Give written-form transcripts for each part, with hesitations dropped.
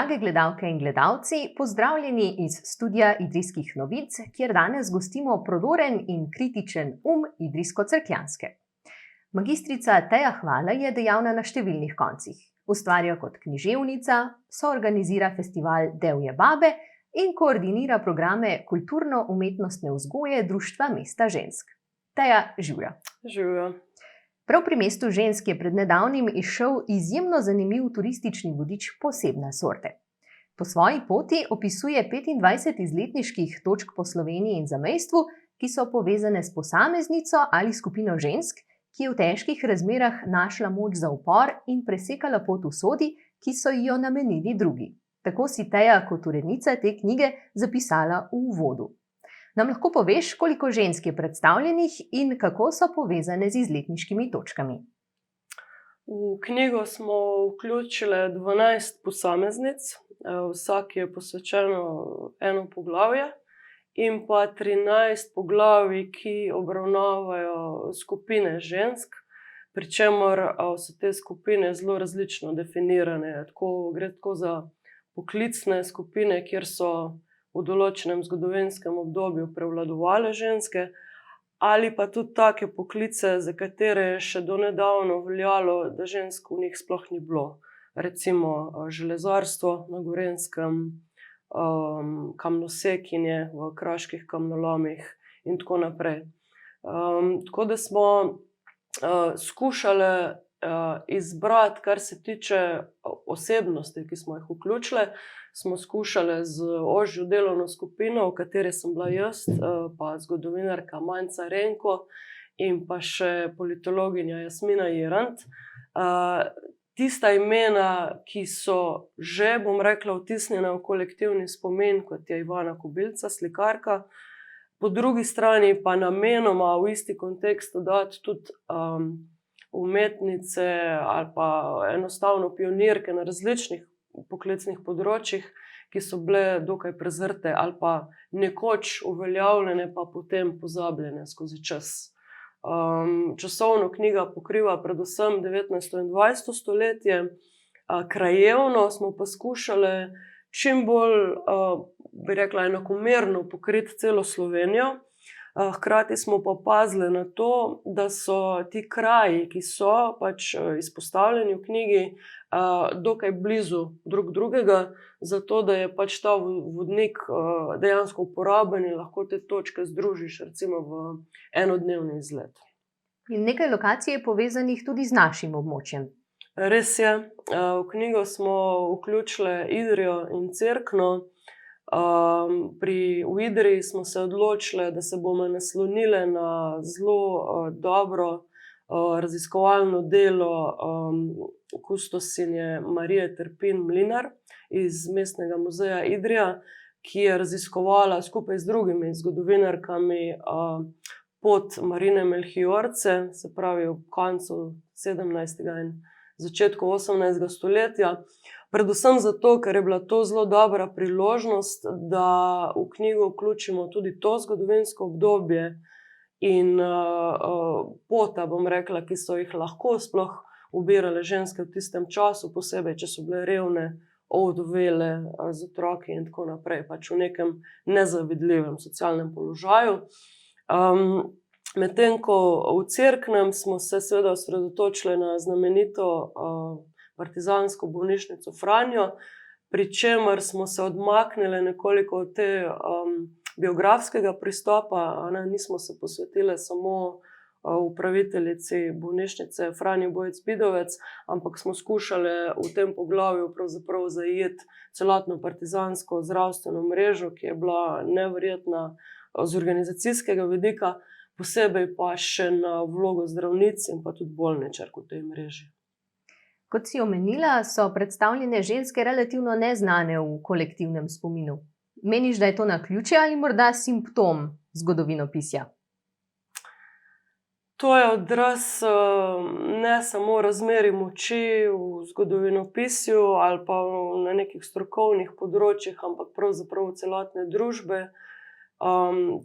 Drage gledalke in gledalci, pozdravljeni iz studia Idrijskih novic, kjer danes gostimo prodoren in kritičen idrijsko-cerkljanske. Magistrica Teja Hvala je dejavna na številnih koncih. Ustvarja kot književnica, soorganizira festival Devje babe in koordinira programe kulturno-umetnostne vzgoje Društva mesta žensk. Teja, živjo. Živjo. Prav pri mestu žensk je pred nedavnim izšel izjemno zanimiv turistični vodič posebne sorte. Po svoji poti opisuje 25 izletniških točk po Sloveniji in zamejstvu, ki so povezane s posameznico ali skupino žensk, ki je v težkih razmerah našla moč za upor in presekala pot usodi, ki so ji jo namenili drugi. Tako si Teja kot urednica te knjige zapisala v uvodu. Nam lahko poveš, koliko žensk je predstavljenih in kako so povezane z izletniškimi točkami? V knjigo smo vključili 12 posameznic, vsak je posvečeno eno poglavje, in pa 13 poglavij, ki obravnavajo skupine žensk, pri čemer so te skupine zelo različno definirane. Gre tako za poklicne skupine, kjer so v določenem zgodovinskem obdobju prevladovale ženske, ali pa tudi take poklice, za katere je še do nedavno veljalo, da žensk v njih sploh ni bilo. Recimo železarstvo na Gorenjskem, kamnosekinje v kraških kamnolomih in tako naprej. Tako da smo skušali izbrati, kar se tiče osebnosti, ki smo jih vključili, smo skušali z ožjo delovno skupino, v kateri sem bila jaz, pa zgodovinarka Manca Renko in pa še politologinja Jasmina Jerant. Tista imena, ki so že, bom rekla, vtisnjena v kolektivni spomin, kot je Ivana Kobilca, slikarka, po drugi strani pa namenoma v isti kontekst dodati tudi umetnice ali pa enostavno pionirke na različnih poklicnih področjih, ki so bile dokaj prezrte ali pa nekoč uveljavljene, pa potem pozabljene skozi čas. Časovno knjiga pokriva predvsem 19. in 20. stoletje, krajevno smo pa skušali čim bolj, bi rekla, enakomerno pokriti celo Slovenijo. Hkrati smo pa pazili na to, da so ti kraji, ki so pač izpostavljeni v knjigi, dokaj blizu drug drugega, zato da je pač ta vodnik dejansko uporaben in lahko te točke združiš recimo v enodnevni izlet. In nekaj lokacij je povezanih tudi z našim območjem. Res je, v knjigo smo vključili Idrijo in Cerkno. V Idriji smo se odločili, da se bomo naslonili na zelo dobro raziskovalno delo kustosinje Marije Terpin Mlinar iz Mestnega muzeja Idrija, ki je raziskovala skupaj z drugimi zgodovinarkami pot Marine Melchiorce, se pravi v koncu 17. in začetku 18. stoletja. Predvsem zato, ker je bila to zelo dobra priložnost, da v knjigo vključimo tudi to zgodovinsko obdobje in pota, bom rekla, ki so jih lahko sploh ubirale ženske v tistem času, posebej, če so bile revne, ovdovele z otroki in tako naprej, pač v nekem nezavidljivem socialnem položaju. Medtem ko v Cerknem smo se seveda osredotočili na znamenito partizansko bolnišnico Franjo, pri čemer smo se odmaknili nekoliko od te biografskega pristopa, nismo se posvetili samo upraviteljici bolnišnice Franji Bojec Bidovec, ampak smo skušali v tem poglavju pravzaprav zajeti celotno partizansko zdravstveno mrežo, ki je bila neverjetna z organizacijskega vidika, posebej pa še na vlogo zdravnic in pa tudi bolničark v tej mreži. Kot si omenila, so predstavljene ženske relativno neznane v kolektivnem spominu. Meniš, da je to naključje ali morda simptom zgodovinopisja? To je odraz ne samo razmerij moči v zgodovinopisju ali pa na nekih strokovnih področjih, ampak pravzaprav celotne družbe.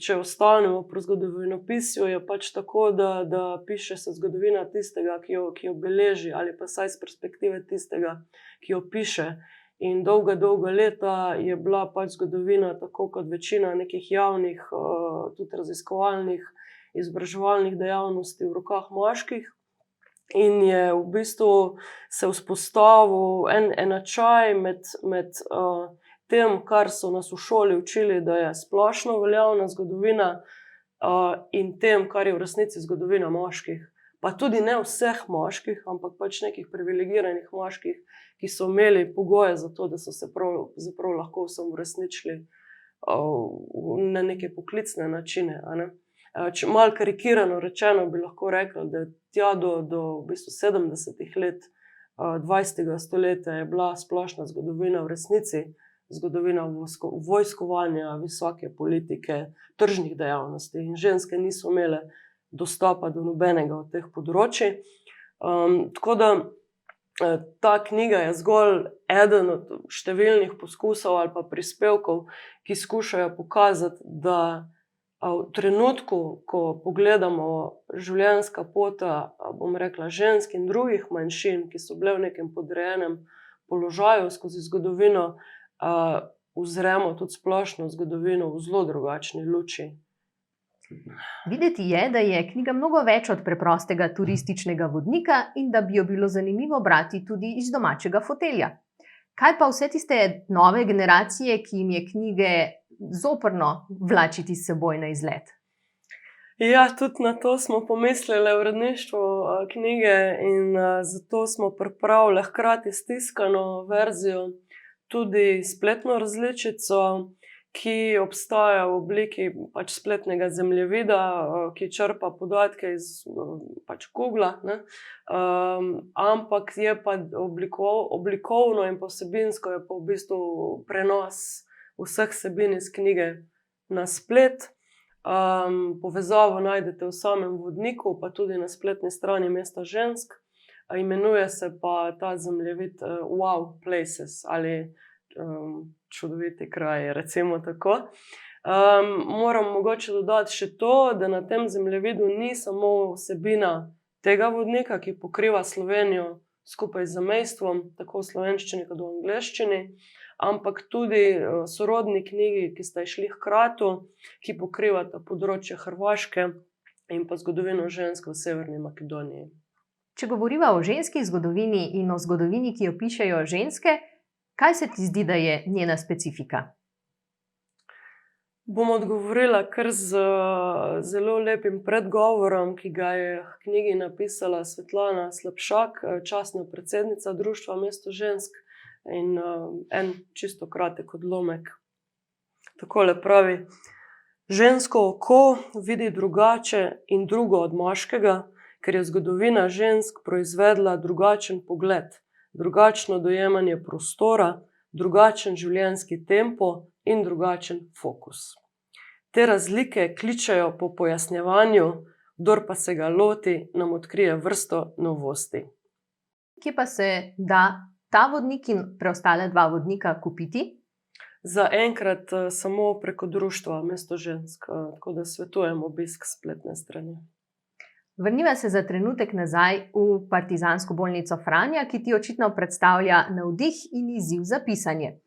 Če ostanemo pri zgodovinopisju, je pač tako, da piše se zgodovina tistega, ki jo beleži, ali pa vsaj z perspektive tistega, ki jo piše. in dolga leta je bila pač zgodovina, tako kot večina nekih javnih, tudi raziskovalnih, izobraževalnih dejavnosti v rokah moških. In je v bistvu se vzpostavil en enačaj med tem, kar so nas v šoli učili, da je splošno veljavna zgodovina, in tem, kar je v resnici zgodovina moških. Pa tudi ne vseh moških, ampak pač nekih privilegiranih moških, ki so imeli pogoje za to, da so se pravzaprav lahko uresničili na neke poklicne načine, a ne. Če malo karikirano rečeno, bi lahko rekli, da tja do v bistvu 70. let 20. stoletja je bila splošna zgodovina v resnici zgodovina vojskovanja, visoke politike, tržnih dejavnosti, in ženske niso imele dostopa do nobenega od teh področij. Tako da ta knjiga je zgolj eden od številnih poskusov ali pa prispevkov, ki skušajo pokazati, da v trenutku, ko pogledamo življenjska pota, bom rekla, žensk in drugih manjšin, ki so bile v nekem podrejenem položaju skozi zgodovino, uzremo tudi splošno zgodovino v zelo drugačni luči. Videti je, da je knjiga mnogo več od preprostega turističnega vodnika in da bi jo bilo zanimivo brati tudi iz domačega fotelja. Kaj pa vse tiste nove generacije, ki jim je knjige zoprno vlačiti s seboj na izlet? Ja, tudi na to smo pomislili v uredništvu knjige in zato smo pripravili hkrati s tiskano verzijo tudi spletno različico, ki obstaja v obliki pač spletnega zemljevida, ki črpa podatke iz pač Googla, ne. Ampak je pa oblikovno in vsebinsko je pa v bistvu prenos vseh vsebin iz knjige na splet. Povezavo najdete v samem vodniku, pa tudi na spletni strani Mesta žensk. Imenuje se pa ta zemljevid Wow Places ali čudoviti kraji, recimo tako. Moram mogoče dodati še to, da na tem zemljevidu ni samo vsebina tega vodnika, ki pokriva Slovenijo skupaj z zamejstvom, tako v slovenščini kot v angleščini, ampak tudi sorodni knjigi, ki sta izšli hkrati, ki pokrivata področje Hrvaške in pa zgodovino žensk v Severni Makedoniji. Če govoriva o ženski zgodovini in o zgodovini, ki jo pišejo ženske, kaj se ti zdi, da je njena specifika? Bom odgovorila kar z zelo lepim predgovorom, ki ga je v knjigi napisala Svetlana Slapšak, častna predsednica Društva Mesto žensk, in en čisto kratek odlomek. Takole pravi: žensko oko vidi drugače in drugo od moškega, ker je zgodovina žensk proizvedla drugačen pogled, drugačno dojemanje prostora, drugačen življenjski tempo in drugačen fokus. Te razlike kličejo po pojasnjevanju, kdor pa se ga loti, nam odkrije vrsto novosti. Kje pa se da ta vodnik in preostale dva vodnika kupiti? Zaenkrat samo preko Društva Mesto žensk, tako da svetujem obisk spletne strani. Vrniva se za trenutek nazaj v Partizansko bolnico Franja, ki ti očitno predstavlja navdih in izziv za pisanje.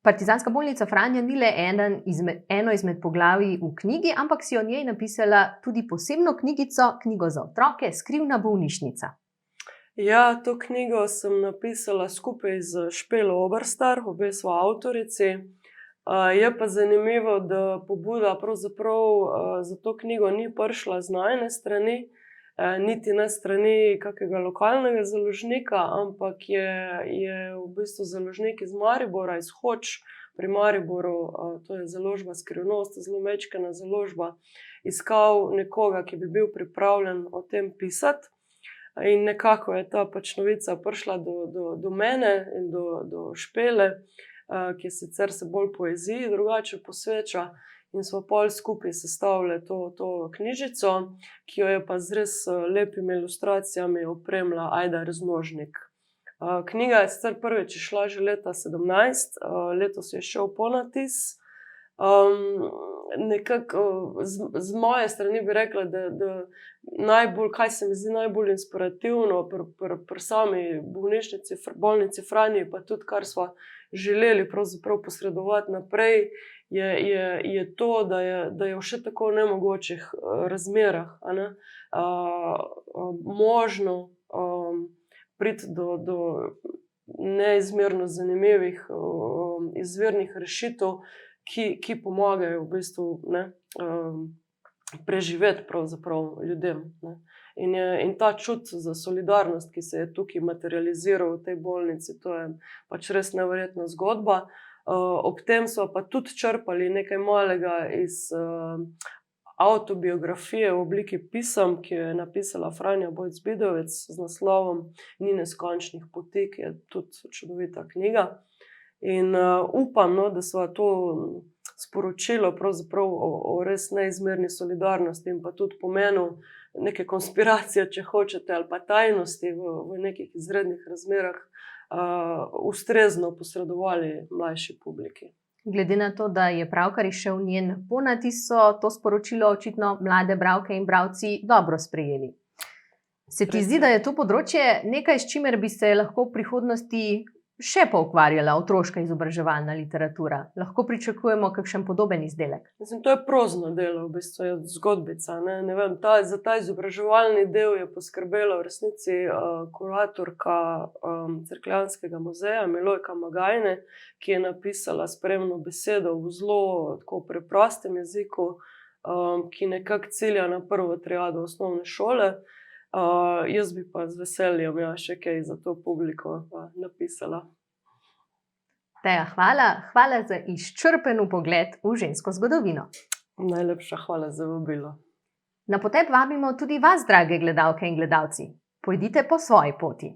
Partizanska bolnica Franja ni le eno izmed poglavij v knjigi, ampak si o njej napisala tudi posebno knjigico, knjigo za otroke, Skrivna bolnišnica. Ja, to knjigo sem napisala skupaj z Špelo Oberstar, obe sva avtorici. Je pa zanimivo, da pobuda pravzaprav za to knjigo ni prišla z najine strani, niti ne strani kakega lokalnega založnika, ampak je v bistvu založnik iz Maribora, iz Hoč pri Mariboru, to je založba Skrivnost, zelo majčkena založba, iskal nekoga, ki bi bil pripravljen o tem pisati. In nekako je ta pač novica prišla do mene in do Špele, ki sicer se bolj poeziji drugače posveča, in smo pol skupaj sestavili to knjižico, ki jo je pa z res lepimi ilustracijami opremila Ajda Raznožnik. Knjiga je sicer prvič izšla že leta 2017, letos je šel ponatis. nekako z moje strani bi rekla, da najbolj, kaj se mi zdi najbolj inspirativno pri sami bolnici Franje, pa tudi kar smo želeli pravzaprav posredovati naprej, je to, da je v še tako nemogočih razmerah možno priti do neizmerno zanimivih izvirnih rešitev, ki pomagajo v bistvu preživeti pravzaprav ljudem. In ta čut za solidarnost, ki se je tukaj materializiral v tej bolnici, to je pač res neverjetna zgodba. Ob tem smo pa tudi črpali nekaj malega iz avtobiografije v obliki pisem, ki jo je napisala Franja Bojc-Bidovec z naslovom Ni neskončnih poti, ki je tudi čudovita knjiga. In upam, da smo to sporočilo pravzaprav o res neizmerni solidarnosti in pa tudi pomenu neke konspiracije, če hočete, ali pa tajnosti v nekih izrednih razmerah ustrezno posredovali mlajši publiki. Glede na to, da je pravkar izšel njen ponatis, so to sporočilo očitno mlade bralke in bralci dobro sprejeli. Se ti zdi, da je to področje nekaj, s čimer bi se lahko v prihodnosti še poukvarjala otroška izobraževalna literatura? Lahko pričakujemo kakšen podoben izdelek? To je prozno delo, v bistvu je zgodbica. Ne vem, za ta izobraževalni del je poskrbela v resnici kuratorka Cerkljanskega muzeja Milojka Magajne, ki je napisala spremno besedo v zelo tako preprostem jeziku, ki nekako cilja na prvo triado osnovne šole. Jaz bi pa z veseljem še kaj za to publiko napisala. Teja, hvala. Hvala za izčrpen vpogled v žensko zgodovino. Najlepša hvala za vabilo. Na potep vabimo tudi vas, drage gledalke in gledalci. Pojdite po svoji poti.